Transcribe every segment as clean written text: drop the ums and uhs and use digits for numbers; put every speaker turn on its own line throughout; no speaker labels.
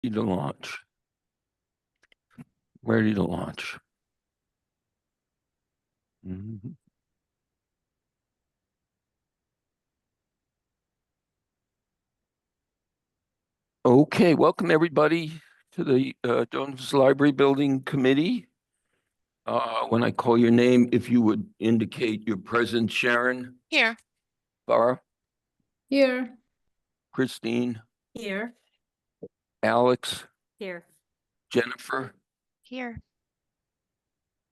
to launch. Ready to launch. Mhm. Okay, welcome everybody to the Jones Library Building Committee. When I call your name, if you would indicate your presence, Sharon,
Here.
Barb,
Here.
Christine,
Here.
Alex,
Here.
Jennifer,
Here.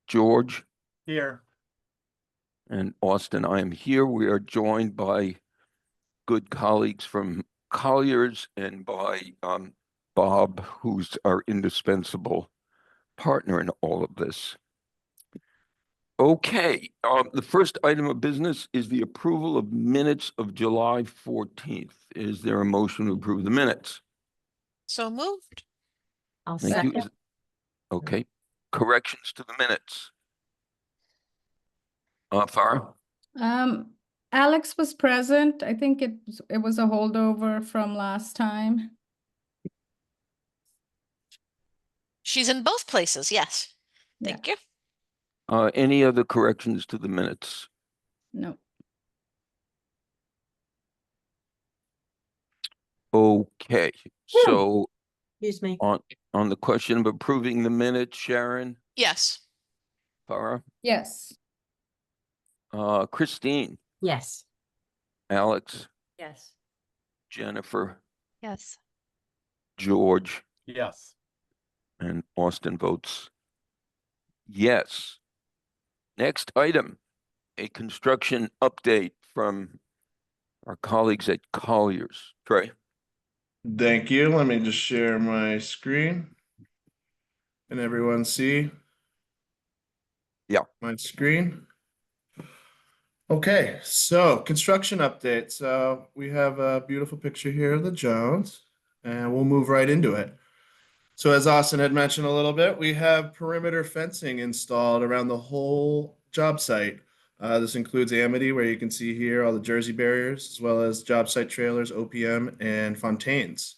George,
Here.
and Austin. I am here. We are joined by good colleagues from Colliers and by Bob, who's our indispensable partner in all of this. Okay, the first item of business is the approval of minutes of July 14th. Is there a motion to approve the minutes?
So moved.
I'll
Thank you.
second.
Okay, corrections to the minutes. Farah?
Alex was present. I think it was a holdover from last time.
She's in both places. Yes.
Yeah.
Thank you.
Any other corrections to the minutes?
No.
Okay, so
Excuse me.
on the question of approving the minutes, Sharon,
Yes.
Farah,
Yes.
Christine,
Yes.
Alex,
Yes.
Jennifer,
Yes.
George,
Yes.
and Austin votes yes. Next item, a construction update from our colleagues at Colliers. Trey?
Thank you. Let me just share my screen. Can everyone see?
Yeah.
My screen. Okay, so construction update. So we have a beautiful picture here of the Jones, and we'll move right into it. So as Austin had mentioned a little bit, we have perimeter fencing installed around the whole job site. This includes Amity, where you can see here all the Jersey barriers, as well as job site trailers, OPM, and Fontaines.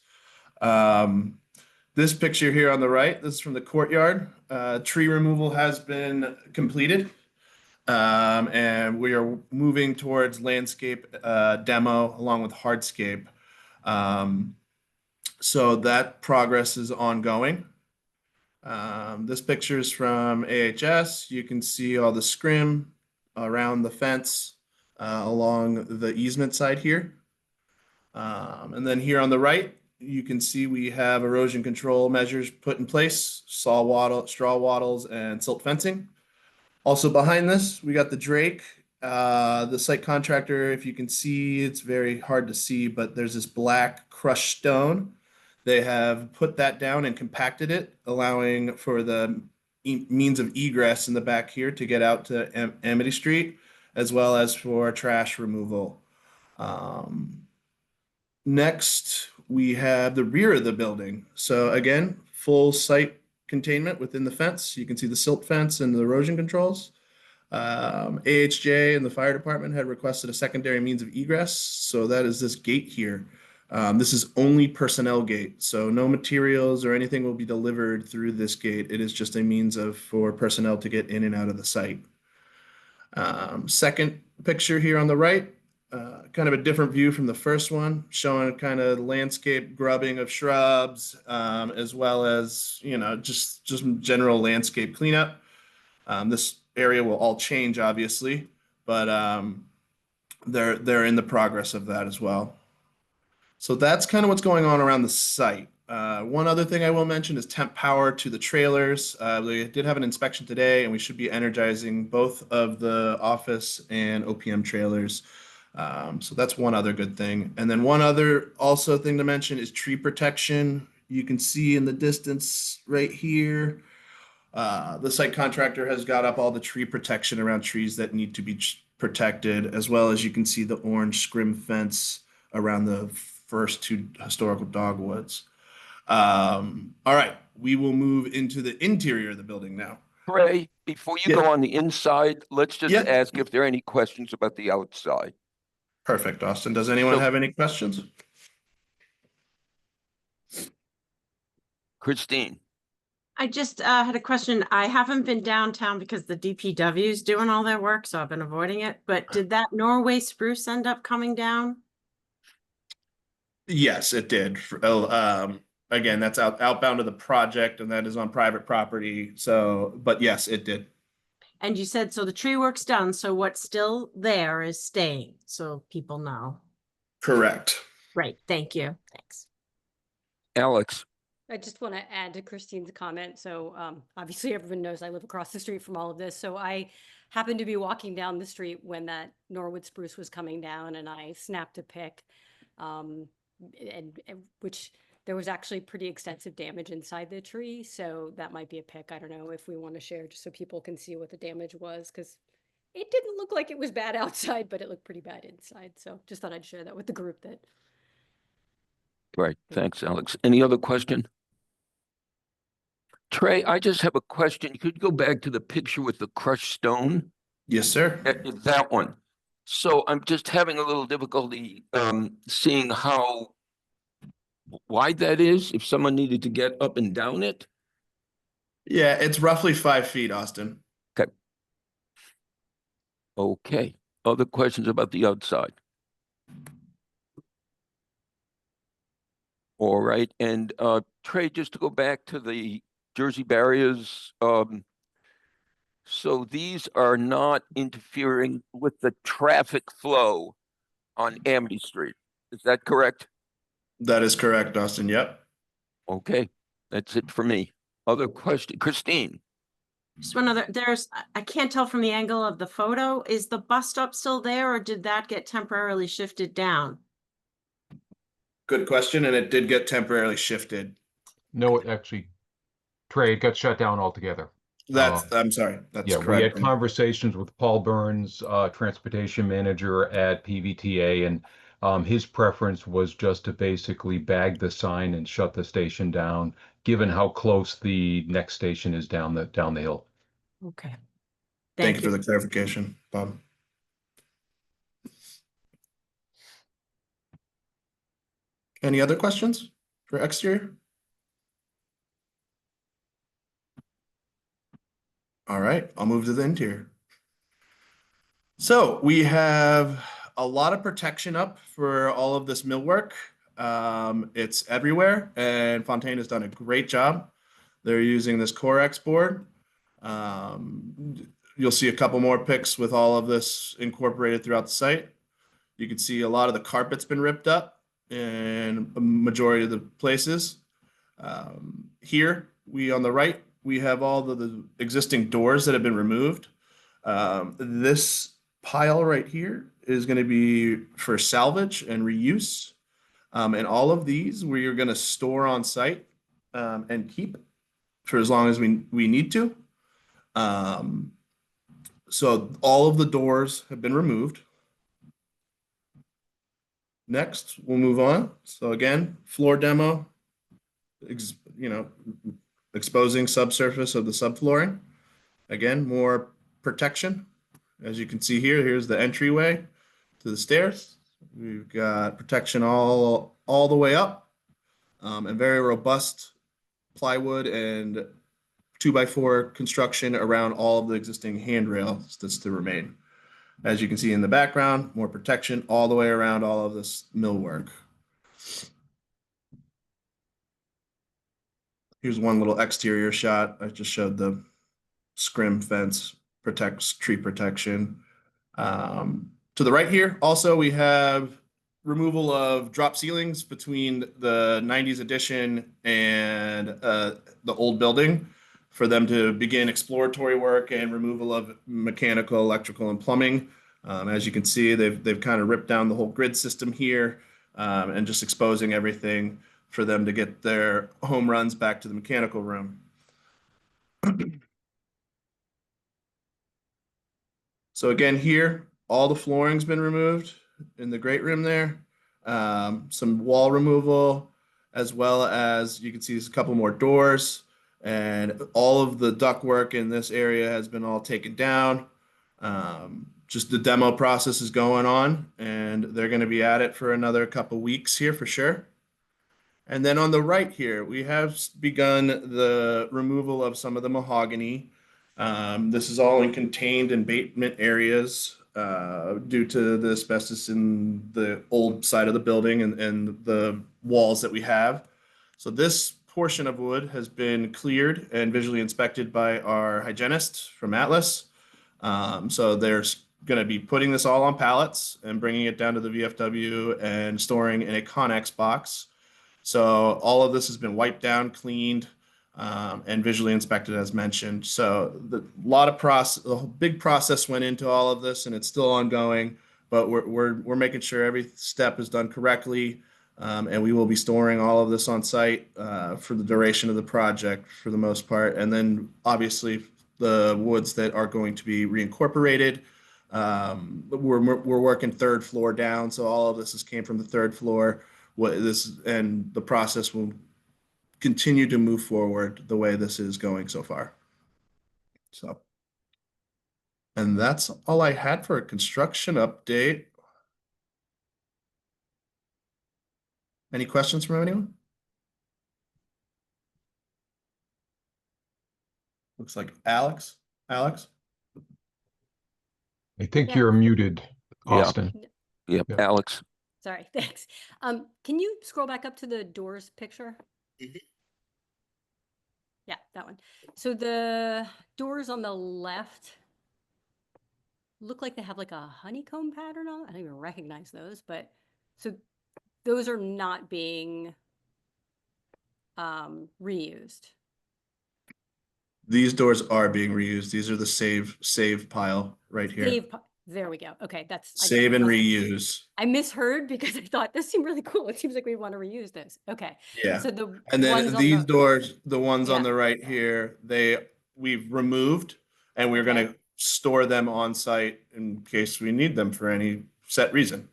This picture here on the right, this is from the courtyard. Tree removal has been completed. And we are moving towards landscape demo along with hardscape. So that progress is ongoing. This picture is from AHS. You can see all the scrim around the fence along the easement side here. And then here on the right, you can see we have erosion control measures put in place, straw wattles, and silt fencing. Also behind this, we got the Drake. The site contractor, if you can see, it's very hard to see, but there's this black crushed stone. They have put that down and compacted it, allowing for the means of egress in the back here to get out to Amity Street, as well as for trash removal. Next, we have the rear of the building. So again, full site containment within the fence. You can see the silt fence and the erosion controls. AHJ and the fire department had requested a secondary means of egress. So that is this gate here. This is only personnel gate. So no materials or anything will be delivered through this gate. It is just a means for personnel to get in and out of the site. Second picture here on the right, kind of a different view from the first one, showing kind of landscape grubbing of shrubs, as well as, just general landscape cleanup. This area will all change, obviously, but they're in the progress of that as well. So that's kind of what's going on around the site. One other thing I will mention is temp power to the trailers. They did have an inspection today, and we should be energizing both of the office and OPM trailers. So that's one other good thing. And then one other also thing to mention is tree protection. You can see in the distance right here, the site contractor has got up all the tree protection around trees that need to be protected, as well as you can see the orange scrim fence around the first two historical dogwoods. All right, we will move into the interior of the building now.
Trey, before you
Yeah.
go on the inside, let's just
Yeah.
ask if there are any questions about the outside.
Perfect, Austin. Does anyone
So-
have any questions?
Christine.
I just had a question. I haven't been downtown because the DPW is doing all their work, so I've been avoiding it. But did that Norway spruce end up coming down?
Yes, it did. Again, that's outbound of the project, and that is on private property. So, but yes, it did.
And you said, so the tree work's done, so what's still there is staying, so people know.
Correct.
Right, thank you. Thanks.
Alex.
I just want to add to Christine's comment. So obviously everyone knows I live across the street from all of this. So I happened to be walking down the street when that Norwood spruce was coming down, and I snapped a pic, and which there was actually pretty extensive damage inside the tree. So that might be a pic. I don't know if we want to share just so people can see what the damage was, because it didn't look like it was bad outside, but it looked pretty bad inside. So just thought I'd share that with the group. That
Right. Thanks, Alex. Any other question? Trey, I just have a question. Could you go back to the picture with the crushed stone?
Yes, sir.
That one. So I'm just having a little difficulty seeing how wide that is, if someone needed to get up and down it.
Yeah, it's roughly 5 feet, Austin.
Okay. Other questions about the outside? All right. And Trey, just to go back to the Jersey barriers, so these are not interfering with the traffic flow on Amity Street. Is that correct?
That is correct, Austin. Yep.
Okay, that's it for me. Other question, Christine?
Just one other, I can't tell from the angle of the photo, is the bus stop still there, or did that get temporarily shifted down?
Good question, and it did get temporarily shifted.
No, it actually, Trey, it got shut down altogether.
I'm sorry. That's
Yeah,
correct.
we had conversations with Paul Burns, transportation manager at PVTA, and his preference was just to basically bag the sign and shut the station down, given how close the next station is down the hill.
Okay.
Thank you for the clarification, Bob. Any other questions for exterior? All right, I'll move to the interior. So we have a lot of protection up for all of this millwork. It's everywhere, and Fontaine has done a great job. They're using this Corex board. You'll see a couple more pics with all of this incorporated throughout the site. You can see a lot of the carpet's been ripped up in a majority of the places. Here, on the right, we have all the existing doors that have been removed. This pile right here is going to be for salvage and reuse. And all of these we are going to store on site and keep for as long as we need to. So all of the doors have been removed. Next, we'll move on. So again, floor demo, exposing subsurface of the subflooring. Again, more protection. As you can see here, here's the entryway to the stairs. We've got protection all the way up, and very robust plywood and 2x4 construction around all of the existing handrails that's to remain. As you can see in the background, more protection all the way around all of this millwork. Here's one little exterior shot. I just showed the scrim fence, protects tree protection. To the right here, also we have removal of drop ceilings between the 90s addition and the old building for them to begin exploratory work and removal of mechanical, electrical, and plumbing. As you can see, they've kind of ripped down the whole grid system here and just exposing everything for them to get their home runs back to the mechanical room. So again, here, all the flooring's been removed in the great room there. Some wall removal, as well as you can see there's a couple more doors, and all of the ductwork in this area has been all taken down. Just the demo process is going on, and they're going to be at it for another couple weeks here for sure. And then on the right here, we have begun the removal of some of the mahogany. This is all in contained abatement areas due to the asbestos in the old side of the building and the walls that we have. So this portion of wood has been cleared and visually inspected by our hygienist from Atlas. So there's going to be putting this all on pallets and bringing it down to the VFW and storing in a Connex box. So all of this has been wiped down, cleaned, and visually inspected as mentioned. So a big process went into all of this, and it's still ongoing. But we're making sure every step is done correctly, and we will be storing all of this on site for the duration of the project for the most part. And then obviously the woods that are going to be reincorporated. We're working third floor down, so all of this came from the third floor. And the process will continue to move forward the way this is going so far. So, and that's all I had for a construction update. Any questions from anyone? Looks like Alex. Alex?
I think
Yeah.
you're muted,
Yeah.
Austin.
Yep,
Yeah.
Alex.
Sorry, thanks. Can you scroll back up to the doors picture?
Mhm.
Yeah, that one. So the doors on the left look like they have like a honeycomb pattern on them. I don't even recognize those, but so those are not being reused.
These doors are being reused. These are the save pile right here.
There we go. Okay, that's
Save and reuse.
I misheard because I thought this seemed really cool. It seems like we want to reuse this. Okay.
Yeah.
So the
And then
ones on
these
the-
doors, the ones on
Yeah.
the right here, we've removed and we're
Okay.
going to store them on site in case we need them for any set reason.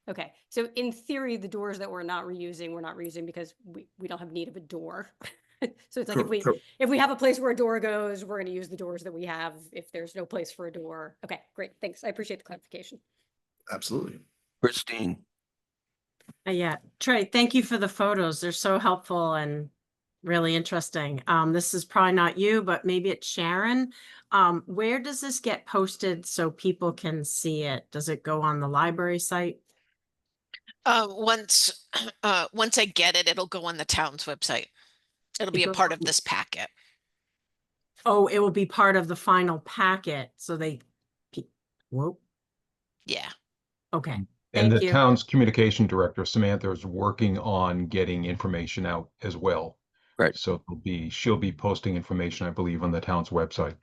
Okay, so in theory, the doors that we're not reusing because we don't have need of a door. So it's like if we have a place where a door goes, we're going to use the doors that we have. If there's no place for a door, okay, great, thanks. I appreciate the clarification.
Absolutely.
Christine.
Yeah, Trey, thank you for the photos. They're so helpful and really interesting. This is probably not you, but maybe it's Sharon. Where does this get posted so people can see it? Does it go on the library site?
Once I get it, it'll go on the town's website. It'll be a
goes
part
on
of this packet.
Oh, it will be part of the final packet. So whoa,
Yeah.
okay.
And
Thank
the
you.
town's communication director, Samantha, is working on getting information out as well.
Right.
So she'll be posting information, I believe, on the town's website.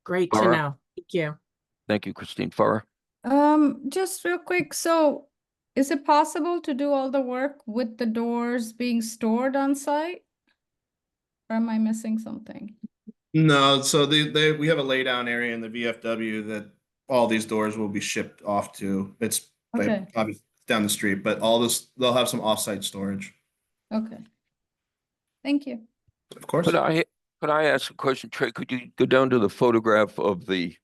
Great to
Laura?
know. Thank you.
Thank you, Christine. Farah.
Just real quick, so is it possible to do all the work with the doors being stored on site? Or am I missing something?
No, so we have a laydown area in the VFW that all these doors will be shipped off to. It's
Okay.
obviously down the street, but they'll have some offsite storage.
Okay. Thank you.
Of course.
Could I ask a question, Trey? Could you go down to the photograph of the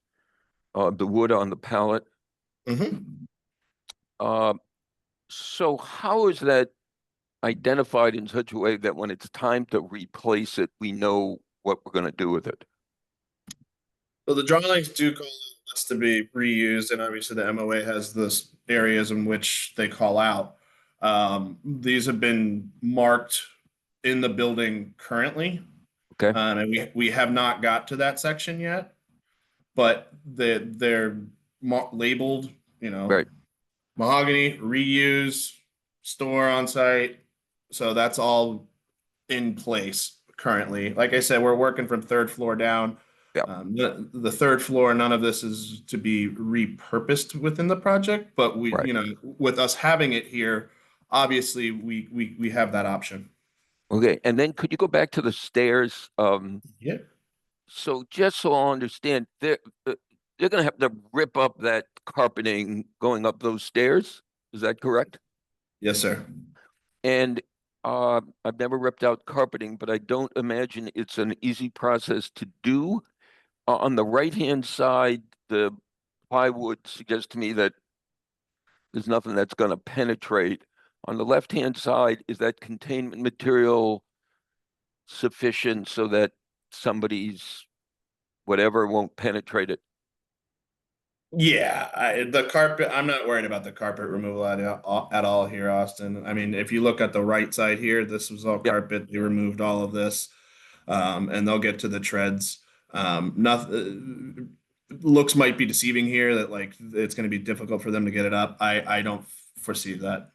wood on the pallet?
Mhm.
So how is that identified in such a way that when it's time to replace it, we know what we're going to do with it?
So the drawings do call us to be reused, and obviously the MOA has this areas in which they call out. These have been marked in the building currently.
Okay.
And we have not got to that section yet, but they're labeled,
Right.
mahogany, reuse, store on site. So that's all in place currently. Like I said, we're working from third floor down.
Yeah.
The third floor, none of this is to be repurposed within the project, but
Right.
with us having it here, obviously we have that option.
Okay. And then could you go back to the stairs?
Yeah.
So just so I understand, they're going to have to rip up that carpeting going up those stairs. Is that correct?
Yes, sir.
And I've never ripped out carpeting, but I don't imagine it's an easy process to do. On the right-hand side, the plywood suggests to me that there's nothing that's going to penetrate. On the left-hand side, is that containment material sufficient so that somebody's whatever won't penetrate it?
Yeah, the carpet, I'm not worried about the carpet removal at all here, Austin. I mean, if you look at the right side here, this was all
Yep.
carpet. They removed all of this. And they'll get to the treads. Nothing looks might be deceiving here that like it's going to be difficult for them to get it up. I don't foresee that.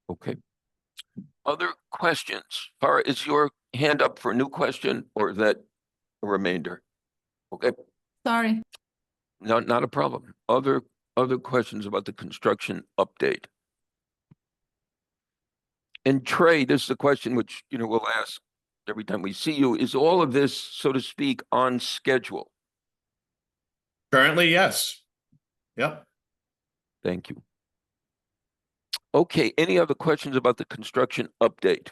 Okay. Other questions? Farah, is your hand up for a new question or is that a remainder? Okay,
Sorry.
no, not a problem. Other questions about the construction update? And Trey, this is a question which, we'll ask every time we see you. Is all of this, so to speak, on schedule?
Currently, yes. Yep.
Thank you. Okay, any other questions about the construction update?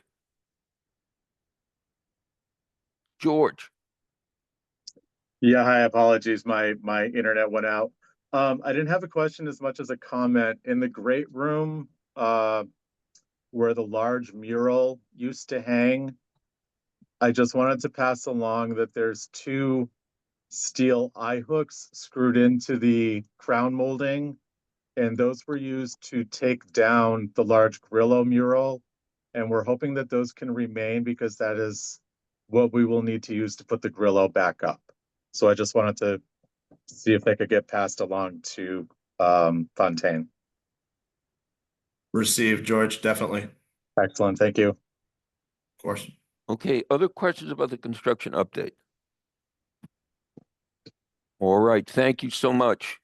George?
Yeah, hi, apologies. My internet went out. I didn't have a question as much as a comment. In the great room, where the large mural used to hang, I just wanted to pass along that there's 2 steel eye hooks screwed into the crown molding, and those were used to take down the large Grillo mural. And we're hoping that those can remain because that is what we will need to use to put the Grillo back up. So I just wanted to see if they could get passed along to Fontaine.
Received, George. Definitely. Of
Excellent, thank you.
course.
Okay, other questions about the construction update? All right, thank you so much.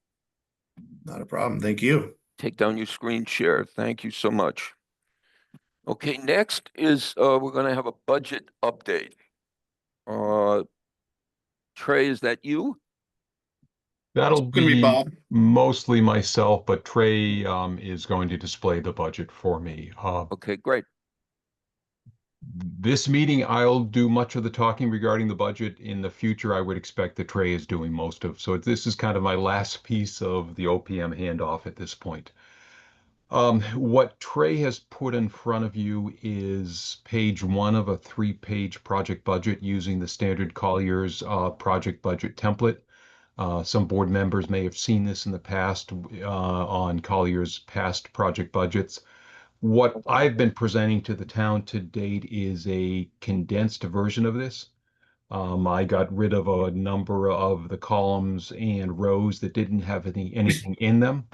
Not a problem. Thank you.
Take down your screen share. Thank you so much. Okay, next is we're going to have a budget update. Trey, is that you?
That'll
It's gonna be
be
Bob.
mostly myself, but Trey is going to display the budget for me.
Okay, great.
This meeting, I'll do much of the talking regarding the budget. In the future, I would expect that Trey is doing most of. So this is kind of my last piece of the OPM handoff at this point. What Trey has put in front of you is page 1 of a 3-page project budget using the standard Colliers project budget template. Some board members may have seen this in the past on Collier's past project budgets. What I've been presenting to the town to date is a condensed version of this. I got rid of a number of the columns and rows that didn't have anything in them,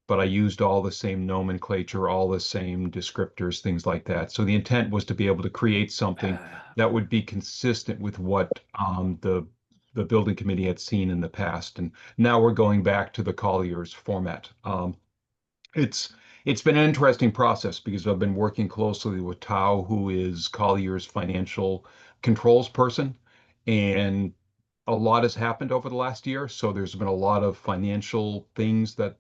but I used all the same nomenclature, all the same descriptors, things like that. So the intent was to be able to create something that would be consistent with what the building committee had seen in the past. And now we're going back to the Collier's format. It's been an interesting process because I've been working closely with Tao, who is Collier's financial controls person, and a lot has happened over the last year. So there's been a lot of financial things that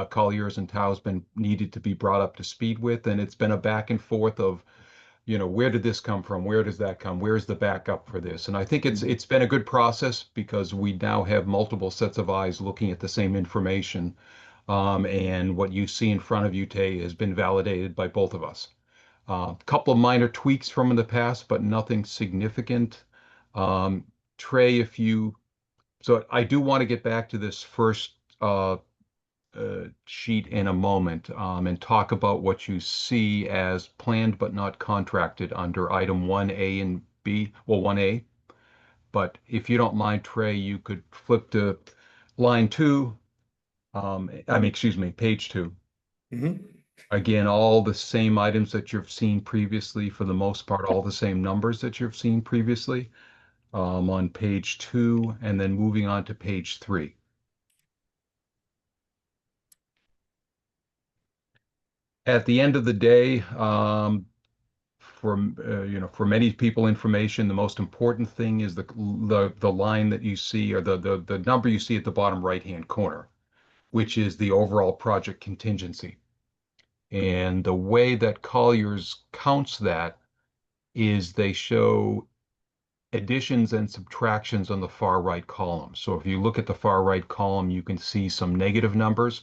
Collier's and Tao's been needed to be brought up to speed with, and it's been a back and forth of, where did this come from? Where does that come? Where's the backup for this? And I think it's been a good process because we now have multiple sets of eyes looking at the same information. And what you see in front of you, Tay, has been validated by both of us. A couple of minor tweaks from the past, but nothing significant. Trey, so I do want to get back to this first sheet in a moment and talk about what you see as planned but not contracted under item 1A and B, well, 1A. But if you don't mind, Trey, you could flip to line 2. Excuse me, page 2.
Mm-hmm.
Again, all the same items that you've seen previously, for the most part, all the same numbers that you've seen previously on page 2, and then moving on to page 3. At the end of the day, for many people, information, the most important thing is the line that you see, or the number you see at the bottom right-hand corner, which is the overall project contingency. And the way that Colliers counts that is they show additions and subtractions on the far right column. So if you look at the far right column, you can see some negative numbers,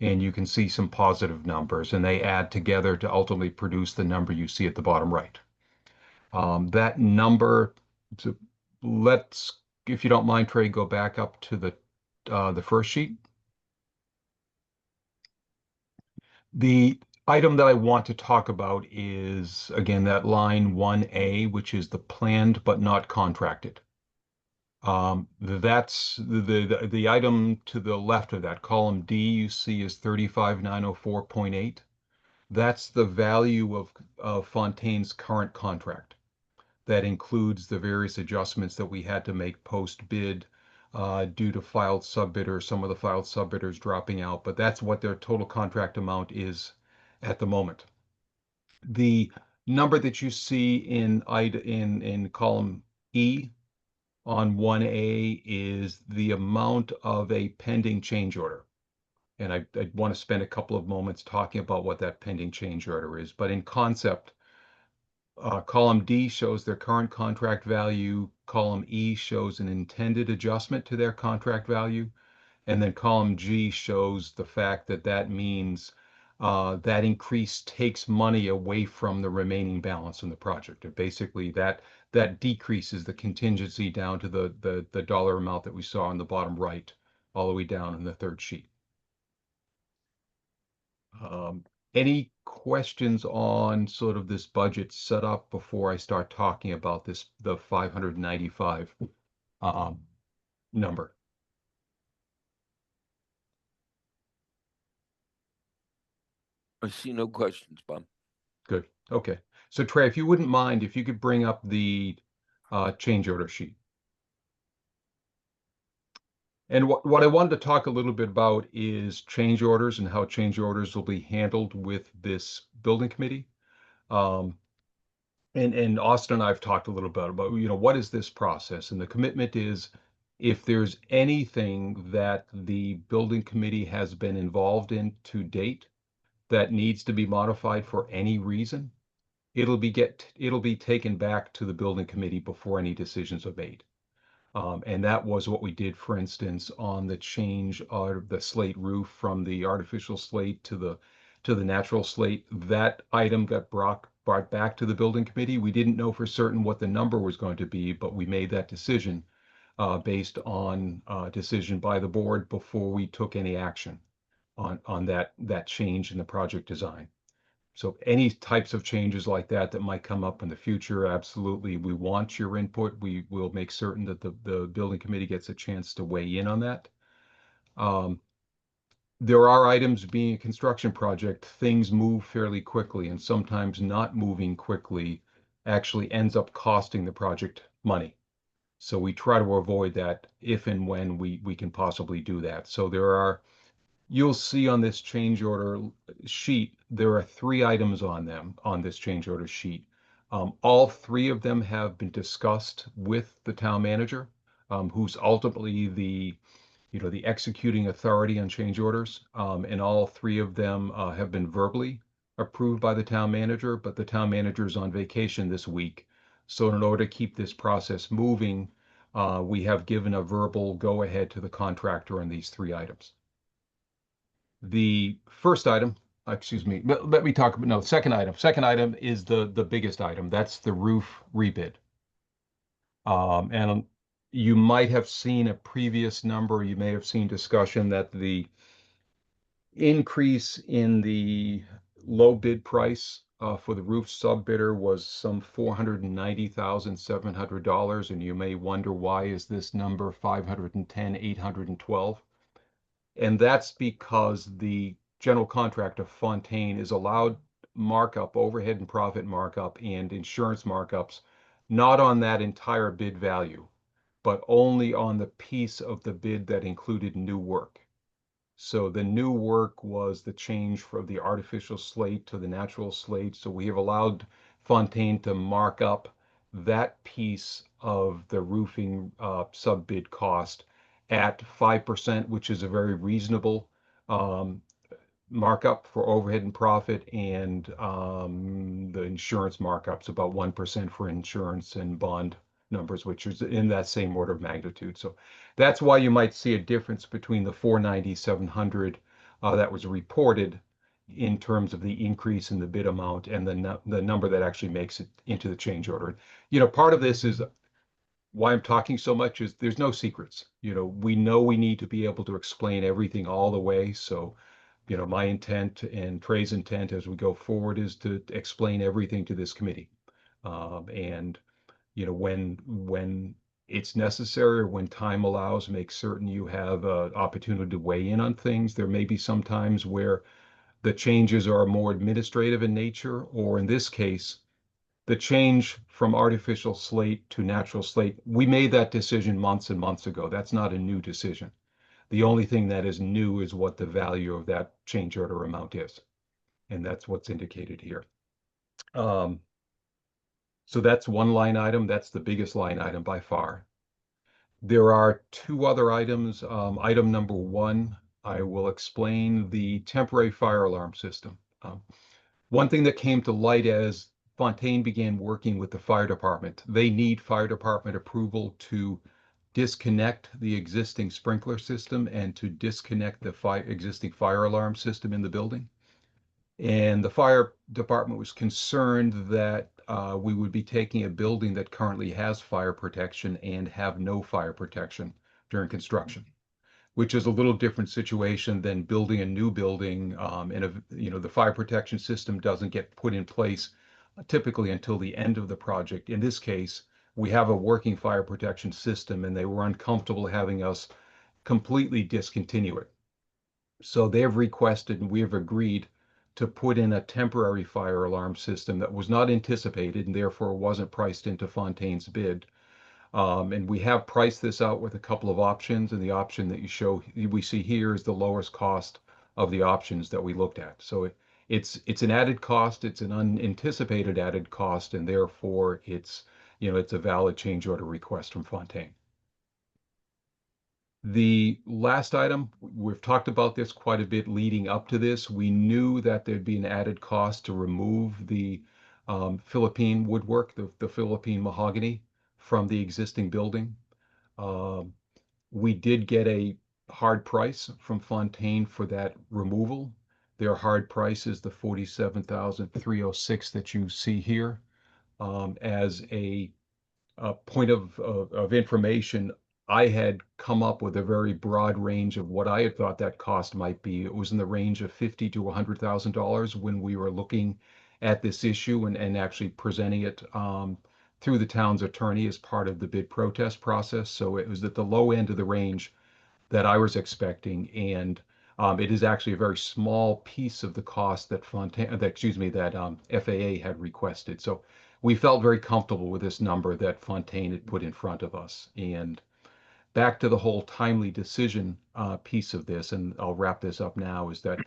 and you can see some positive numbers, and they add together to ultimately produce the number you see at the bottom right. That number, so let's, if you don't mind, Trey, go back up to the first sheet. The item that I want to talk about is, again, that line 1A, which is the planned but not contracted. That's the item to the left of that, column D, you see is 35904.8. That's the value of Fontaine's current contract. That includes the various adjustments that we had to make post-bid due to filed subbidders, some of the filed subbidders dropping out, but that's what their total contract amount is at the moment. The number that you see in column E on 1A is the amount of a pending change order. And I want to spend a couple of moments talking about what that pending change order is. But in concept, column D shows their current contract value. Column E shows an intended adjustment to their contract value. And then column G shows the fact that that means that increase takes money away from the remaining balance in the project. And basically that decreases the contingency down to the dollar amount that we saw on the bottom right, all the way down in the third sheet. Any questions on sort of this budget setup before I start talking about the 595 number?
I see no questions, Bob.
Good. Okay. So Trey, if you wouldn't mind, if you could bring up the change order sheet. And what I wanted to talk a little bit about is change orders and how change orders will be handled with this building committee. And Austin and I have talked a little bit about, what is this process? And the commitment is, if there's anything that the building committee has been involved in to date that needs to be modified for any reason, it'll be taken back to the building committee before any decisions are made. And that was what we did, for instance, on the change of the slate roof from the artificial slate to the natural slate. That item got brought back to the building committee. We didn't know for certain what the number was going to be, but we made that decision based on decision by the board before we took any action on that change in the project design. So any types of changes like that might come up in the future, absolutely, we want your input. We will make certain that the building committee gets a chance to weigh in on that. There are items, being a construction project, things move fairly quickly, and sometimes not moving quickly actually ends up costing the project money. So we try to avoid that if and when we can possibly do that. So you'll see on this change order sheet, there are 3 items on this change order sheet. All 3 of them have been discussed with the town manager, who's ultimately the executing authority on change orders. And all 3 of them have been verbally approved by the town manager, but the town manager is on vacation this week. So in order to keep this process moving, we have given a verbal go-ahead to the contractor on these 3 items. The first item, excuse me, let me talk about, no, second item. Second item is the biggest item. That's the roof rebid. And you might have seen a previous number, you may have seen discussion that the increase in the low bid price for the roof subbidder was some $490,700, and you may wonder, why is this number 510,812? And that's because the general contractor, Fontaine, is allowed markup, overhead and profit markup, and insurance markups, not on that entire bid value, but only on the piece of the bid that included new work. So the new work was the change from the artificial slate to the natural slate. So we have allowed Fontaine to mark up that piece of the roofing sub-bid cost at 5%, which is a very reasonable markup for overhead and profit, and the insurance markup's about 1% for insurance and bond numbers, which is in that same order of magnitude. So that's why you might see a difference between the 490,700 that was reported in terms of the increase in the bid amount and the number that actually makes it into the change order. You know, part of this is why I'm talking so much is there's no secrets. You know we need to be able to explain everything all the way. So, you know, my intent and Trey's intent as we go forward is to explain everything to this committee. And, you know, when it's necessary or when time allows, make certain you have an opportunity to weigh in on things. There may be some times where the changes are more administrative in nature, or in this case, the change from artificial slate to natural slate, we made that decision months and months ago. That's not a new decision. The only thing that is new is what the value of that change order amount is. And that's what's indicated here. So that's one line item. That's the biggest line item by far. There are two other items. Item number one, I will explain the temporary fire alarm system. One thing that came to light as Fontaine began working with the fire department, they need fire department approval to disconnect the existing sprinkler system and to disconnect the existing fire alarm system in the building. And the fire department was concerned that we would be taking a building that currently has fire protection and have no fire protection during construction, which is a little different situation than building a new building. You know, the fire protection system doesn't get put in place typically until the end of the project. In this case, we have a working fire protection system, and they were uncomfortable having us completely discontinue it. So they've requested, and we have agreed to put in a temporary fire alarm system that was not anticipated and therefore wasn't priced into Fontaine's bid. And we have priced this out with a couple of options, and the option that we see here is the lowest cost of the options that we looked at. So it's an added cost, it's an unanticipated added cost, and therefore it's a valid change order request from Fontaine. The last item, we've talked about this quite a bit leading up to this. We knew that there'd be an added cost to remove the Philippine woodwork, the Philippine mahogany from the existing building. We did get a hard price from Fontaine for that removal. Their hard price is the $47,306 that you see here. As a point of information, I had come up with a very broad range of what I had thought that cost might be. It was in the range of $50,000 to $100,000 when we were looking at this issue and actually presenting it through the town's attorney as part of the bid protest process. So it was at the low end of the range that I was expecting, and it is actually a very small piece of the cost that FAA had requested. So we felt very comfortable with this number that Fontaine had put in front of us. And back to the whole timely decision piece of this, and I'll wrap this up now, is that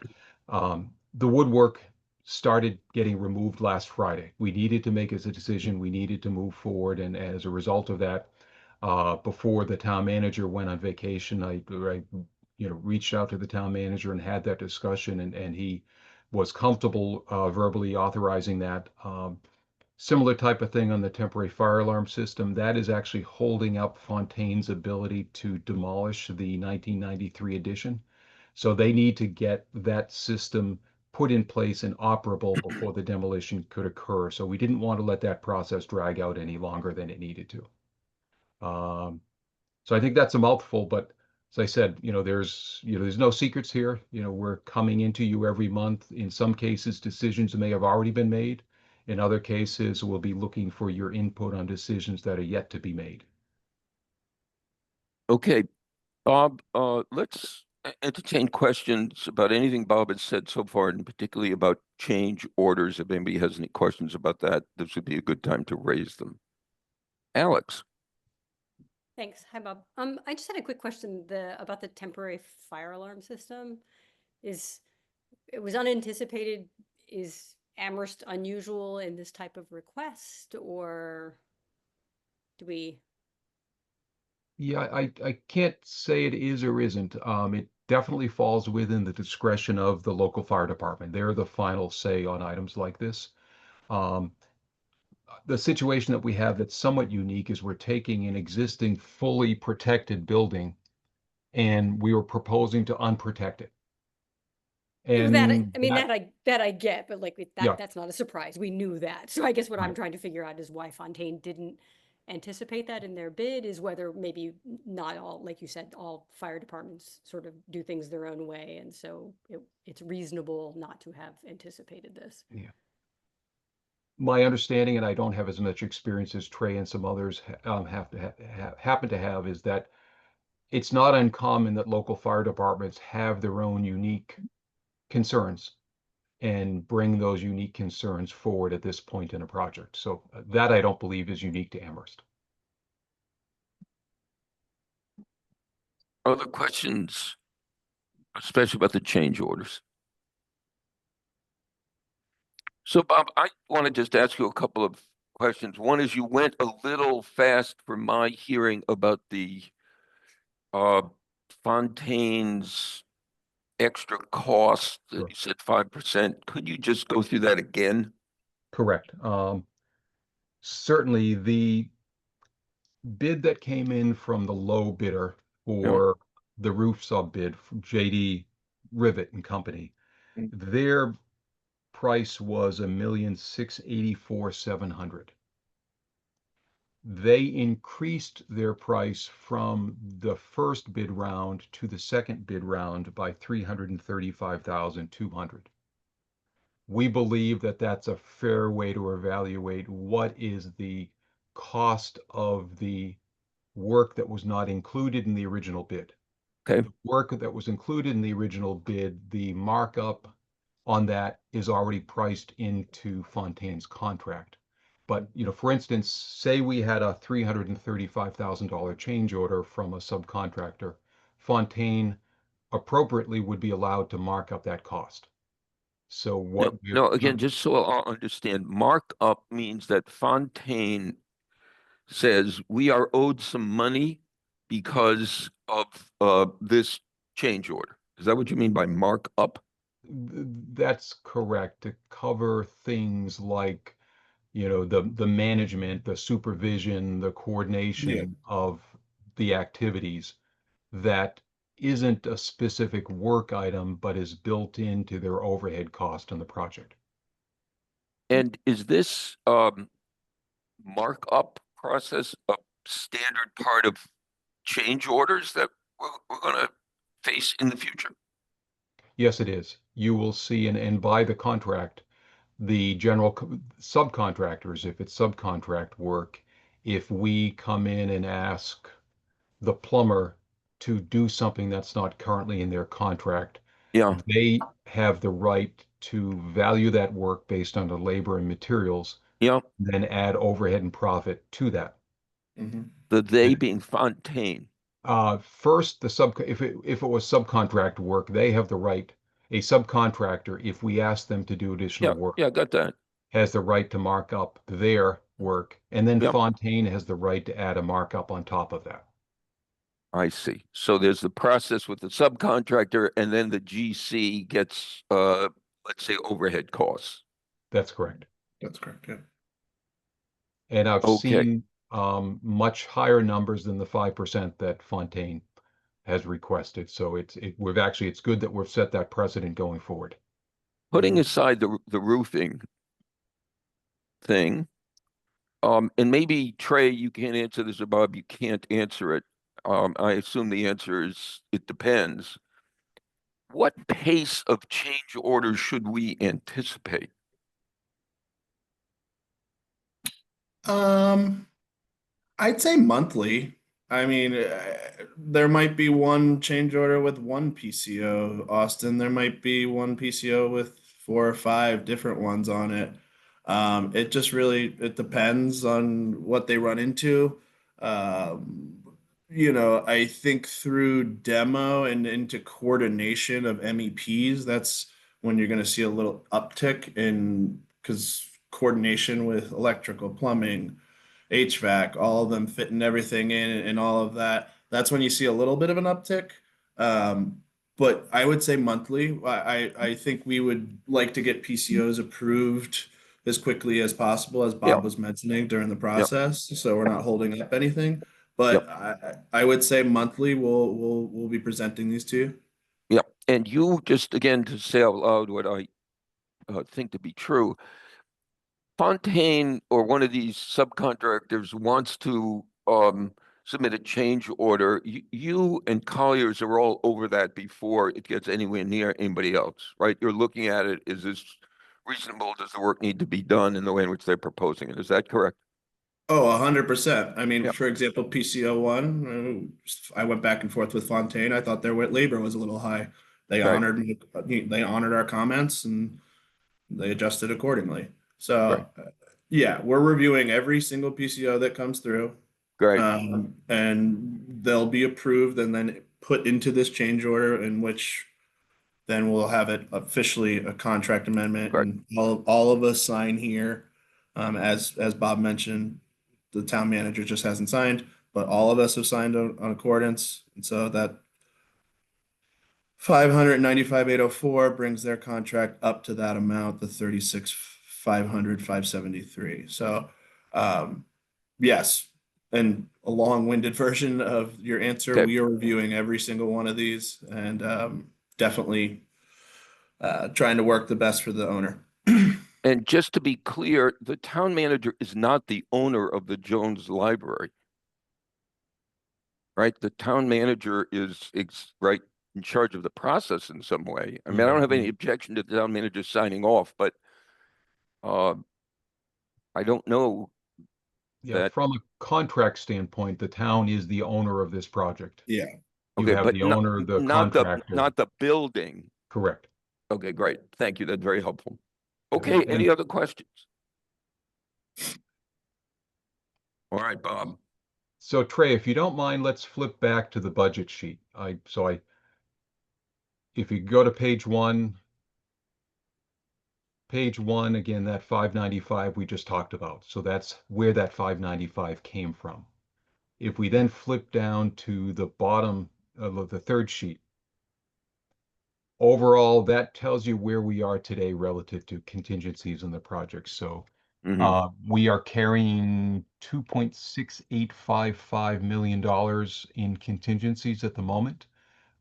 the woodwork started getting removed last Friday. We needed to make a decision. We needed to move forward. And as a result of that, before the town manager went on vacation, I reached out to the town manager and had that discussion, and he was comfortable verbally authorizing that. Similar type of thing on the temporary fire alarm system. That is actually holding up Fontaine's ability to demolish the 1993 edition. So they need to get that system put in place and operable before the demolition could occur. So we didn't want to let that process drag out any longer than it needed to. So I think that's a mouthful, but as I said, there's no secrets here. We're coming into you every month. In some cases, decisions may have already been made. In other cases, we'll be looking for your input on decisions that are yet to be made.
Okay, Bob, let's entertain questions about anything Bob has said so far, and particularly about change orders. If anybody has any questions about that, this would be a good time to raise them. Alex.
Thanks. Hi, Bob. I just had a quick question about the temporary fire alarm system. It was unanticipated. Is Amherst unusual in this type of request, or do we?
Yeah, I can't say it is or isn't. It definitely falls within the discretion of the local fire department. They're the final say on items like this. The situation that we have that's somewhat unique is we're taking an existing fully protected building and we were proposing to unprotect it. And
That, I mean,
that-
that I get, but like
Yeah.
that's not a surprise. We knew that. So I guess what I'm
Right.
trying to figure out is why Fontaine didn't anticipate that in their bid, is whether maybe not all, like you said, all fire departments sort of do things their own way. And so it's reasonable not to have anticipated this.
my understanding, and I don't have as much experience as Trey and some others happen to have, is that it's not uncommon that local fire departments have their own unique concerns and bring those unique concerns forward at this point in a project. So that I don't believe is unique to Amherst.
Other questions, especially about the change orders? So Bob, I want to just ask you a couple of questions. One is you went a little fast for my hearing about the Fontaine's extra cost.
Sure.
You said 5%. Could you just go through that again?
Correct. Certainly the bid that came in from the low bidder for the roof sub bid from JD Rivet and Company, their price was $1,684,700. They increased their price from the first bid round to the second bid round by $335,200. We believe that that's a fair way to evaluate what is the cost of the work that was not included in the original bid.
Okay.
The work that was included in the original bid, the markup on that is already priced into Fontaine's contract. But, for instance, say we had a $335,000 change order from a subcontractor, Fontaine appropriately would be allowed to mark up that cost. So what?
No, again, just so I'll understand, markup means that Fontaine says we are owed some money because of this change order. Is that what you mean by markup?
That's correct, to cover things like, the management, the supervision, the coordination of the activities that isn't a specific work item, but is built into their overhead cost on the project.
And is this markup process a standard part of change orders that we're going to face in the future?
Yes, it is. You will see, and by the contract, the general subcontractors, if it's subcontract work, if we come in and ask the plumber to do something that's not currently in their contract,
Yeah.
they have the right to value that work based on the labor and materials,
Yeah.
then add overhead and profit to that.
The they being Fontaine.
First, if it was subcontract work, they have the right. A subcontractor, if we ask them to do additional work,
Yeah, got that.
has the right to mark up their work, and then
Yep.
Fontaine has the right to add a markup on top of that.
I see. So there's the process with the subcontractor, and then the GC gets, let's say, overhead costs.
That's correct.
That's correct. Yeah.
And I've
Okay.
seen much higher numbers than the 5% that Fontaine has requested. So it's good that we've set that precedent going forward.
Putting aside the roofing thing, and maybe Trey, you can't answer this, or Bob, you can't answer it. I assume the answer is it depends. What pace of change orders should we anticipate?
I'd say monthly. I mean, there might be one change order with one PCO, Austin. There might be one PCO with 4 or 5 different ones on it. It just really, it depends on what they run into. I think through demo and into coordination of MEPs, that's when you're going to see a little uptick because coordination with electrical, plumbing, HVAC, all of them fitting everything in and all of that. That's when you see a little bit of an uptick. But I would say monthly. I think we would like to get PCOs approved as quickly as possible, as Bob was mentioning during the process, so we're not holding up anything. But I would say monthly we'll be presenting these to you.
Yep. And you, just again to say out loud what I think to be true, Fontaine or one of these subcontractors wants to submit a change order. You and Colliers are all over that before it gets anywhere near anybody else, right? You're looking at it, is this reasonable? Does the work need to be done in the way in which they're proposing it? Is that correct?
Oh, 100%. I mean,
Yep.
for example, PCO one, I went back and forth with Fontaine. I thought their labor was a little high. They
Right.
honored our comments and they adjusted accordingly. So,
Right.
yeah, we're reviewing every single PCO that comes through.
Great.
And they'll be approved and then put into this change order, in which then we'll have it officially a contract amendment,
Correct.
and all of us sign here. As Bob mentioned, the town manager just hasn't signed, but all of us have signed on accordance, and so that 595,804 brings their contract up to that amount, the 36,500,573. So, yes, and a long-winded version of your answer.
Okay.
We are reviewing every single one of these, and definitely trying to work the best for the owner.
And just to be clear, the town manager is not the owner of the Jones Library. Right? The town manager is right in charge of the process in some way. I mean, I don't have any objection to the town manager signing off, but I don't know.
Yeah,
That-
from a contract standpoint, the town is the owner of this project.
Yeah.
You
Okay,
have
but
the owner, the
not
contractor.
not the building.
Correct.
Okay, great. Thank you. That's very helpful.
Yeah,
Okay,
and-
any other questions? All right, Bob.
So Trey, if you don't mind, let's flip back to the budget sheet. If you go to page one, again, that 595 we just talked about. So that's where that 595 came from. If we then flip down to the bottom of the third sheet, overall, that tells you where we are today relative to contingencies in the project. So
Mhm.
we are carrying $2.6855 million in contingencies at the moment.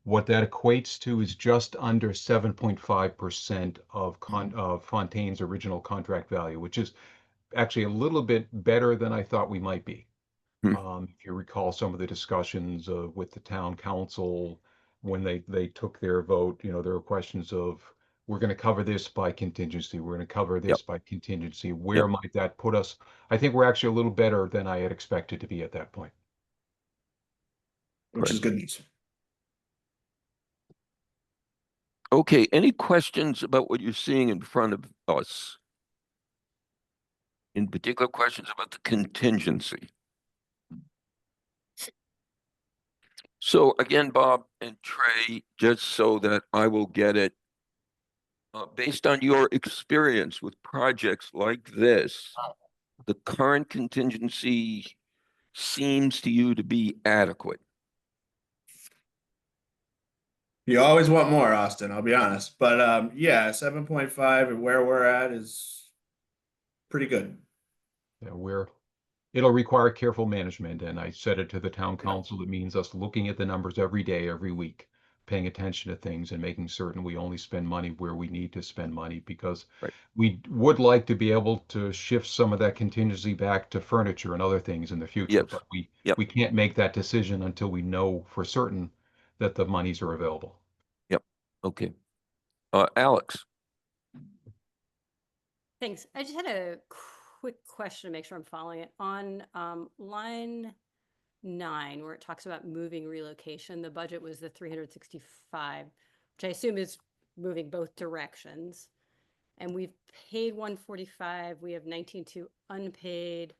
What that equates to is just under 7.5% of Fontaine's original contract value, which is actually a little bit better than I thought we might be. If you recall some of the discussions with the town council when they took their vote, there were questions of, we're going to cover this by contingency. We're going to cover this by contingency. Where might that put us? I think we're actually a little better than I had expected to be at that point.
Which is good news.
Okay, any questions about what you're seeing in front of us? In particular, questions about the contingency? So again, Bob and Trey, just so that I will get it, based on your experience with projects like this, the current contingency seems to you to be adequate.
You always want more, Austin, I'll be honest. But yeah, 7.5 and where we're at is pretty good.
Yeah, it'll require careful management, and I said it to the town council. It means us looking at the numbers every day, every week, paying attention to things and making certain we only spend money where we need to spend money, because we would like to be able to shift some of that contingency back to furniture and other things in the future.
Yes.
But we can't make that decision until we know for certain that the monies are available.
Yep. Okay. Alex.
Thanks. I just had a quick question to make sure I'm following it. On line 9, where it talks about moving relocation, the budget was the 365, which I assume is moving both directions. And we've paid 145, we have 19.2 unpaid,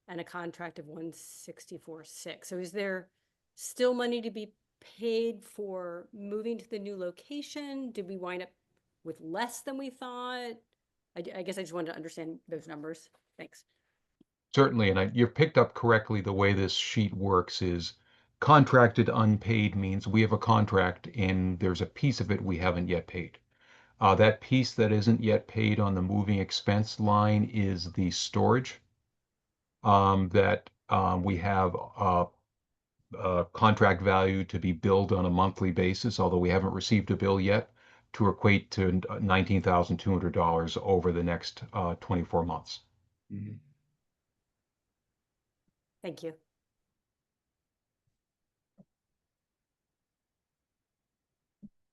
and a contract of 164.6. So is there still money to be paid for moving to the new location? Did we wind up with less than we thought? I guess I just wanted to understand those numbers. Thanks.
Certainly, and you've picked up correctly. The way this sheet works is contracted unpaid means we have a contract and there's a piece of it we haven't yet paid. That piece that isn't yet paid on the moving expense line is the storage that we have contract value to be billed on a monthly basis, although we haven't received a bill yet, to equate to $19,200 over the next 24 months.
Mhm.
Thank you.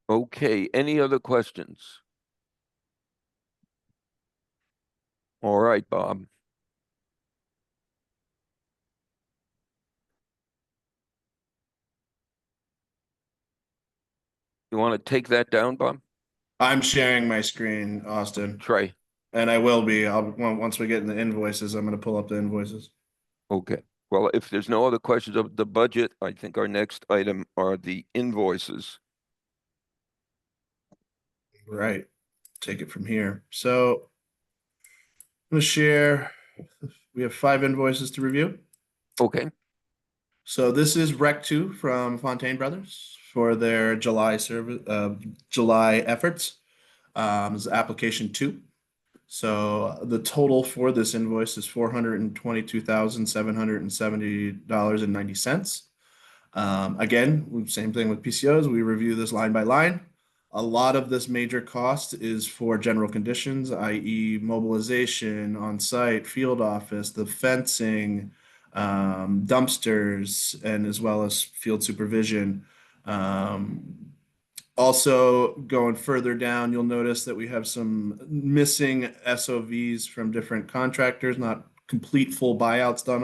Okay, any other questions? All right, Bob. You want to take that down, Bob?
I'm sharing my screen, Austin,
Trey,
and I will be. Once we get in the invoices, I'm going to pull up the invoices.
okay. Well, if there's no other questions of the budget, I think our next item are the invoices.
Right. Take it from here. So I'm going to share. We have 5 invoices to review.
Okay,
So this is Rec 2 from Fontaine Brothers for their July service, July efforts. This is application 2. So the total for this invoice is $422,770.90. Again, same thing with PCOs. We review this line by line. A lot of this major cost is for general conditions, i.e. mobilization, on-site, field office, the fencing, dumpsters, and as well as field supervision. Also, going further down, you'll notice that we have some missing SOVs from different contractors, not complete full buyouts done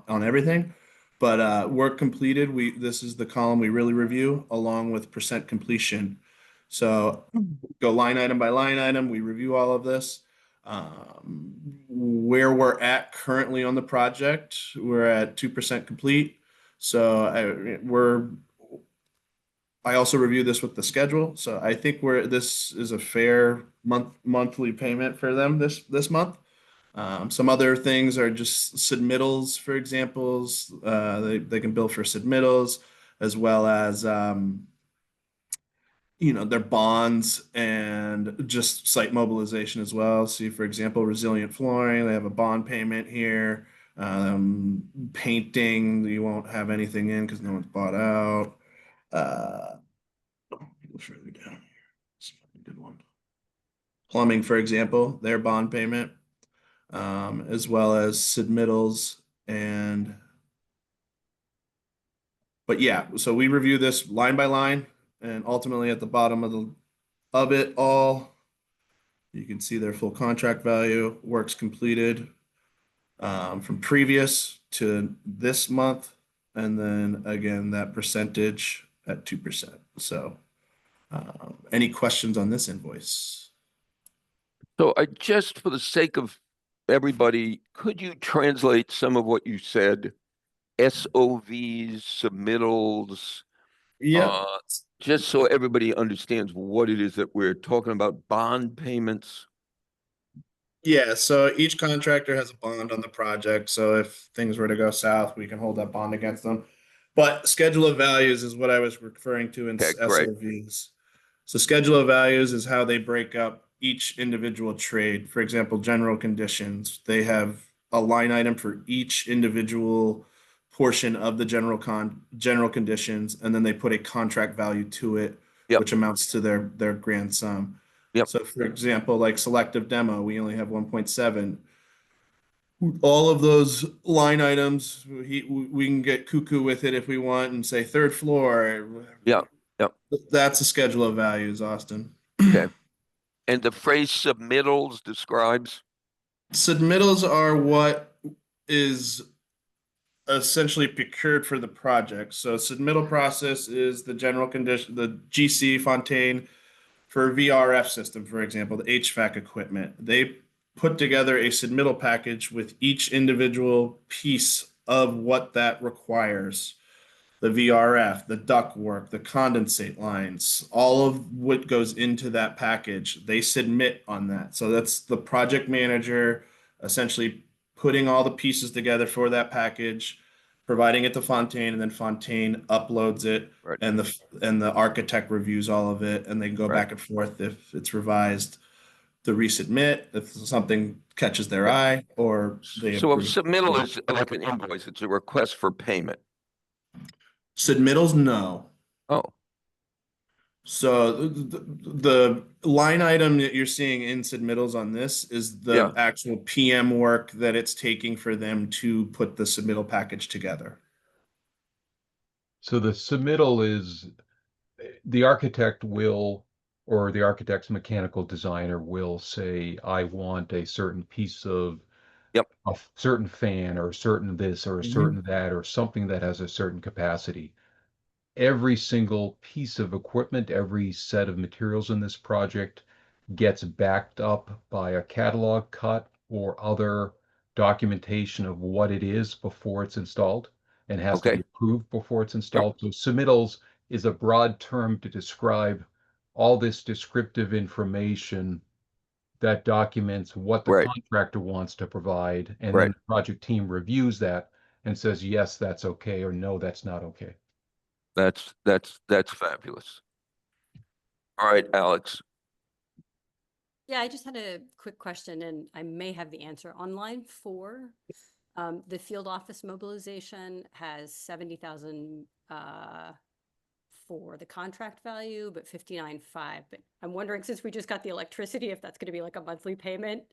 on everything, but work completed. This is the column we really review along with percent completion. So go line item by line item. We review all of this. Where we're at currently on the project, we're at 2% complete. So I also review this with the schedule. So I think this is a fair monthly payment for them this month. Some other things are just submittals, for examples. They can bill for submittals as well as their bonds and just site mobilization as well. See, for example, Resilient Flooring, they have a bond payment here. Painting, you won't have anything in because no one's bought out. Go further down here. Let's find a good one. Plumbing, for example, their bond payment, as well as submittals but yeah, so we review this line by line, and ultimately at the bottom of it all, you can see their full contract value, works completed from previous to this month, and then again that percentage at 2%. So any questions on this invoice?
so I just, for the sake of everybody, could you translate some of what you said? SOVs, submittals,
Yeah.
just so everybody understands what it is that we're talking about, bond payments.
Yeah, so each contractor has a bond on the project. So if things were to go south, we can hold that bond against them. But schedule of values is what I was referring to in
Okay, great.
SOVs. So schedule of values is how they break up each individual trade. For example, general conditions, they have a line item for each individual portion of the general conditions, and then they put a contract value to it,
Yep.
which amounts to their grand sum.
Yep.
So for example, like selective demo, we only have 1.7. All of those line items, we can get cuckoo with it if we want and say third floor.
Yeah, yeah.
That's a schedule of values, Austin.
Okay. And the phrase submittals describes?
Submittals are what is essentially procured for the project. So submittal process is the general condition, the GC Fontaine for VRF system, for example, the HVAC equipment. They put together a submittal package with each individual piece of what that requires. The VRF, the ductwork, the condensate lines, all of what goes into that package, they submit on that. So that's the project manager essentially putting all the pieces together for that package, providing it to Fontaine, and then Fontaine uploads it,
Right.
and the architect reviews all of it, and they can go
Right.
back and forth if it's revised to resubmit, if something catches their eye, or they
So a
approve.
submittal is like an invoice, it's a request for payment.
Submittals, no.
Oh,
So the line item that you're seeing in submittals on this is the
Yeah.
actual PM work that it's taking for them to put the submittal package together.
So the submittal is the architect will, or the architect's mechanical designer will say, I want a certain piece of
Yep.
a certain fan or a certain this or a
Mhm.
certain that or something that has a certain capacity. Every single piece of equipment, every set of materials in this project gets backed up by a catalog cut or other documentation of what it is before it's installed and has to be
Okay.
approved before it's installed. So submittals is a broad term to describe all this descriptive information that documents what the
Right.
contractor wants to provide. And
Right.
then the project team reviews that and says, yes, that's okay, or no, that's not okay.
That's fabulous. All right, Alex.
Yeah, I just had a quick question and I may have the answer. On line 4, the field office mobilization has 70,000 for the contract value, but 59.5. But I'm wondering, since we just got the electricity, if that's going to be like a monthly payment.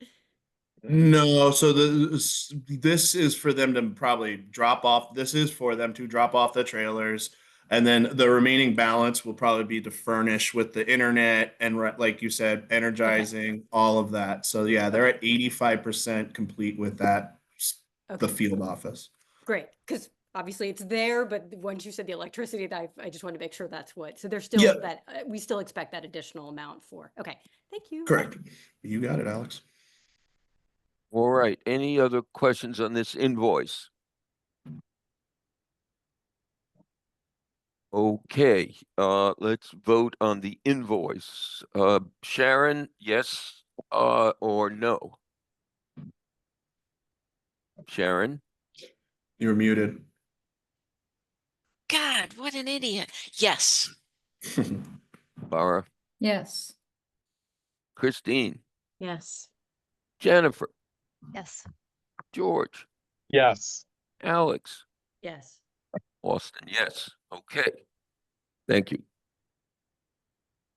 No, so this is for them to probably drop off. This is for them to drop off the trailers, and then the remaining balance will probably be to furnish with the internet and like you said, energizing all of that. So yeah, they're at 85% complete with that, the
Okay,
field office.
great. Because obviously it's there, but once you said the electricity, I just want to make sure that's what. So there's still
Yep.
that, we still expect that additional amount for. Okay, thank you.
Correct. You got it, Alex.
All right. Any other questions on this invoice? Okay, let's vote on the invoice. Sharon, yes, or no? Sharon,
You're muted.
God, what an idiot. Yes.
Laura,
Yes.
Christine,
Yes.
Jennifer,
Yes.
George,
Yes.
Alex,
Yes.
Austin, yes. Okay. Thank you.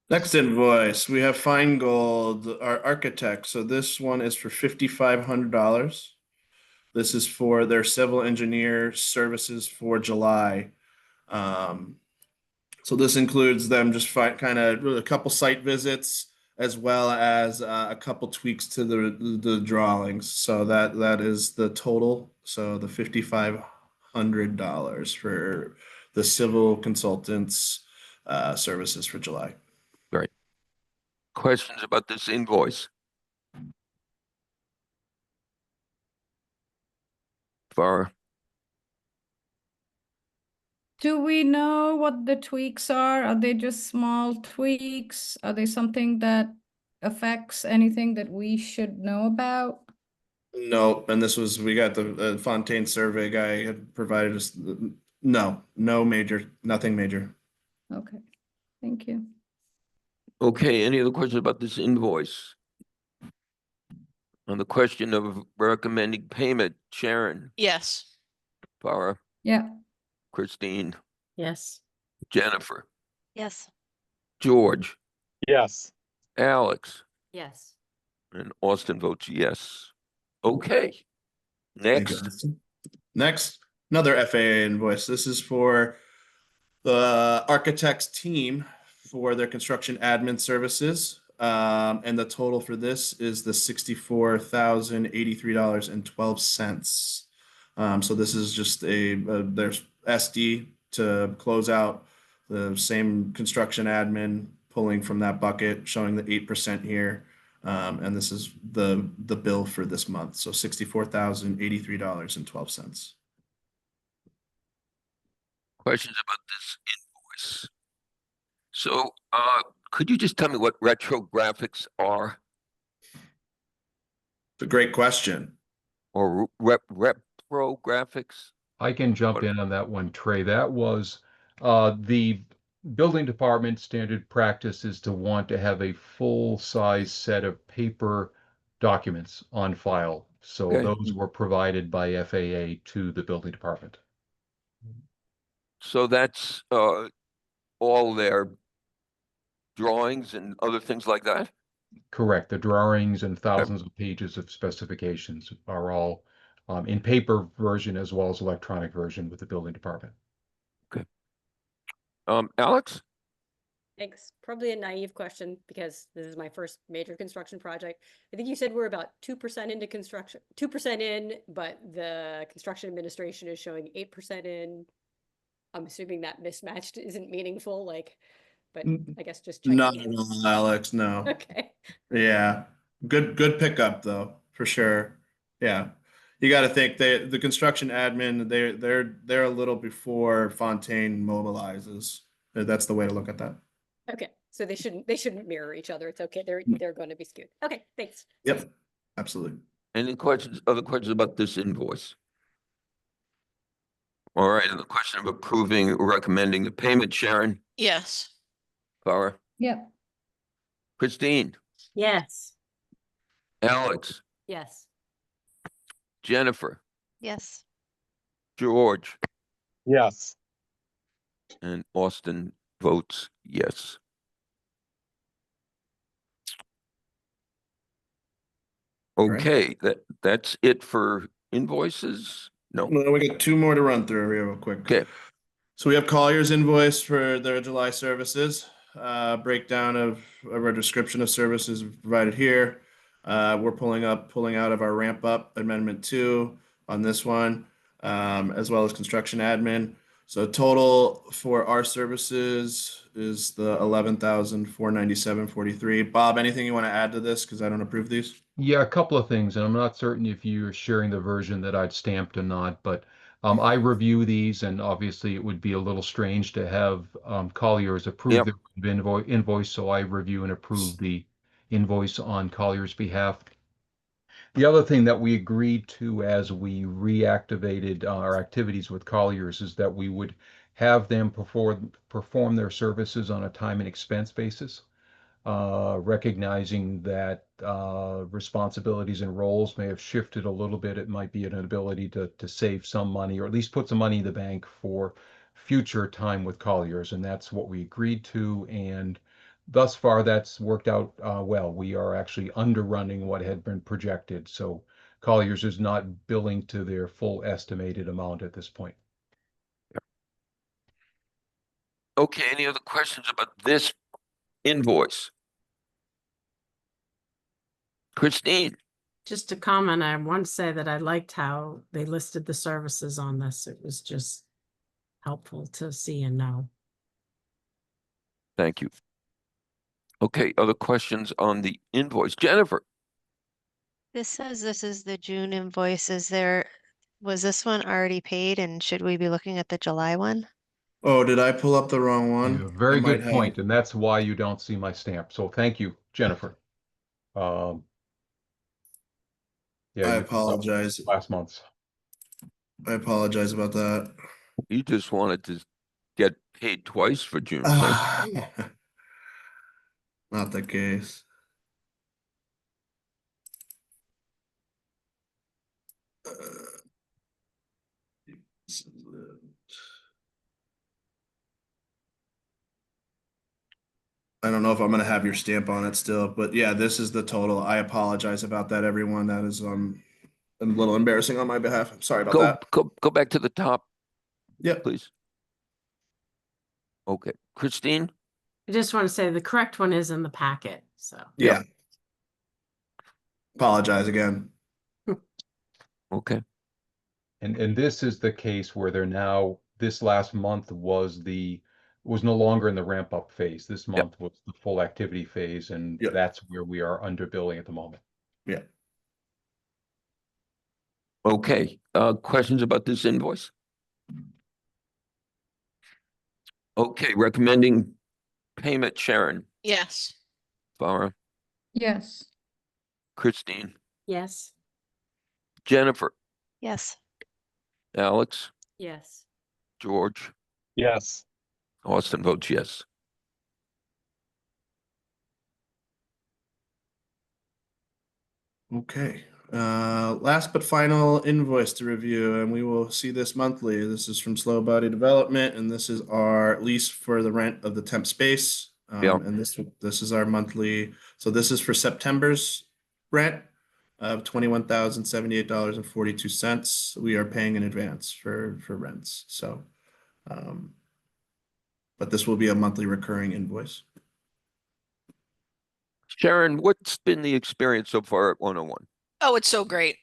Next invoice, we have Feingold, our architect. So this one is for $5,500. This is for their civil engineer services for July. So this includes them just kind of a couple site visits as well as a couple tweaks to the drawings. So that is the total. So the $5,500 for the civil consultants services for July.
Great. Questions about this invoice? Farah,
Do we know what the tweaks are? Are they just small tweaks? Are they something that affects anything that we should know about?
Nope, and this was, we got the Fontaine survey guy had provided us, no major, nothing major.
Okay, thank you.
okay, any other questions about this invoice? On the question of recommending payment, Sharon,
Yes.
Farah,
Yeah,
Christine,
Yes.
Jennifer,
Yes.
George,
Yes.
Alex,
Yes.
and Austin votes yes. Okay.
Thank you,
Next,
Austin. Next, another FAA invoice. This is for the architect's team for their construction admin services. And the total for this is the $64,083.12. So this is just there's SD to close out the same construction admin, pulling from that bucket, showing the 8% here. And this is the bill for this month. So $64,083.12.
questions about this invoice? So, could you just tell me what retrographics are
It's a great question.
or reprographics?
I can jump
What-
in on that one, Trey. That was the building department standard practice is to want to have a full size set of paper documents on file. So
Okay.
those were provided by FAA to the building department.
So that's all their drawings and other things like that?
Correct. The drawings and thousands of pages of specifications are all in paper version as well as electronic version with the building department.
Alex?
Thanks. Probably a naive question because this is my first major construction project. I think you said we're about 2% into construction, 2% in, but the construction administration is showing 8% in. I'm assuming that mismatched isn't meaningful, like, but I guess just checking.
Not at all, Alex, no.
Okay.
Yeah, good pickup though, for sure. Yeah. You got to think the construction admin, they're a little before Fontaine mobilizes. That's the way to look at that.
Okay. So they shouldn't mirror each other. It's okay. They're going to be skewed. Okay, thanks.
Yep, absolutely.
Any questions, other questions about this invoice? All right, and the question of approving, or recommending the payment, Sharon,
Yes.
Farah,
Yep.
Christine,
Yes.
Alex,
Yes.
Jennifer,
Yes.
George,
Yes.
and Austin votes yes.
right.
Okay, that's it for invoices? No,
Well, we got two more to run through here real quick.
okay,
So we have Collier's invoice for their July services. Breakdown of our description of services provided here. We're pulling out of our ramp up amendment 2 on this one, as well as construction admin. So total for our services is the 11,497.43. Bob, anything you want to add to this? Because I don't approve these.
Yeah, a couple of things, and I'm not certain if you're sharing the version that I'd stamped or not, but I review these, and obviously it would be a little strange to have Collier's approve
Yep.
the invoice, so I review and approve the invoice on Collier's behalf. The other thing that we agreed to as we reactivated our activities with Collier's is that we would have them perform their services on a time and expense basis. Recognizing that responsibilities and roles may have shifted a little bit. It might be an ability to save some money or at least put some money in the bank for future time with Colliers. And that's what we agreed to. And thus far, that's worked out well. We are actually underrunning what had been projected. So Colliers is not billing to their full estimated amount at this point.
okay, any other questions about this invoice? Christine,
Just a comment, I want to say that I liked how they listed the services on this. It was just helpful to see and know.
thank you. Okay, other questions on the invoice? Jennifer?
This says this is the June invoice. Was this one already paid and should we be looking at the July one?
Oh, did I pull up the wrong one?
Yeah, very
I might
good point, and that's why you don't see my stamp. So thank you, Jennifer. Yeah,
I
you pulled up
apologize.
last month's.
I apologize about that.
You just wanted to get paid twice for June. huh?
Not the case. This is it. I don't know if I'm gonna have your stamp on it still, but yeah, this is the total. I apologize about that, everyone. That is a little embarrassing on my behalf. I'm sorry about that.
Go back to the top,
Yep.
please. Okay, Christine?
I just want to say the correct one is in the packet, so.
Yeah. Apologize again.
Okay,
And this is the case where they're now, this last month was no longer in the ramp up phase. This month was the full activity phase, and
Yep.
that's where we are under billing at the moment.
Yeah.
okay, questions about this invoice? Okay, recommending payment, Sharon,
Yes.
Farah,
Yes.
Christine,
Yes.
Jennifer,
Yes.
Alex,
Yes.
George,
Yes.
Austin votes yes.
Okay. Last but final invoice to review, and we will see this monthly. This is from Slow Body Development, and this is our lease for the rent of the temp space.
Yeah.
And this is our monthly. So this is for September's rent of $21,078.42. We are paying in advance for rents. So, but this will be a monthly recurring invoice.
Sharon, what's been the experience so far at 101?
Oh, it's so great.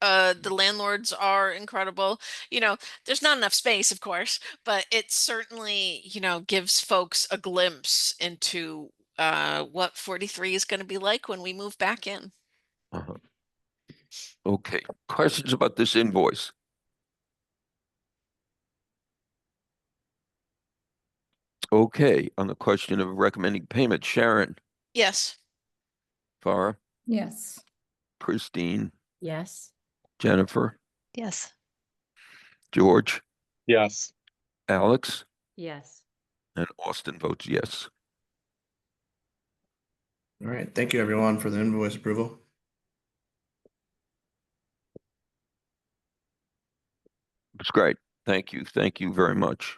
The landlords are incredible. You know, there's not enough space, of course, but it certainly, you know, gives folks a glimpse into what 43 is going to be like when we move back in.
Okay, questions about this invoice? Okay, on the question of recommending payment, Sharon,
Yes.
Farah,
Yes.
Christine,
Yes.
Jennifer,
Yes.
George,
Yes.
Alex,
Yes.
and Austin votes yes.
All right. Thank you, everyone, for the invoice approval.
It's great. Thank you. Thank you very much.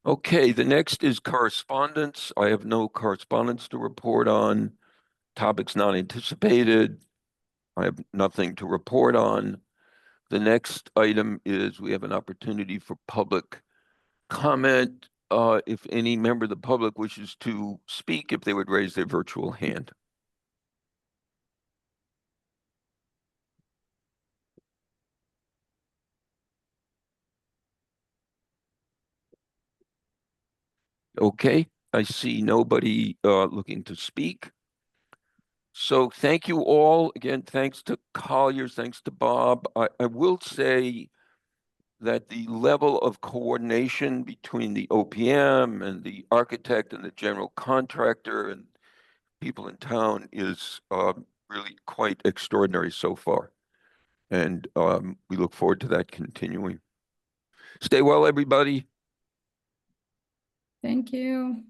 Okay, the next is correspondence. I have no correspondence to report on. Topics not anticipated. I have nothing to report on. The next item is we have an opportunity for public comment. If any member of the public wishes to speak, if they would raise their virtual hand. Okay, I see nobody looking to speak. So thank you all. Again, thanks to Colliers, thanks to Bob. I will say that the level of coordination between the OPM and the architect and the general contractor and people in town is really quite extraordinary so far. And we look forward to that continuing. Stay well, everybody.
Thank you.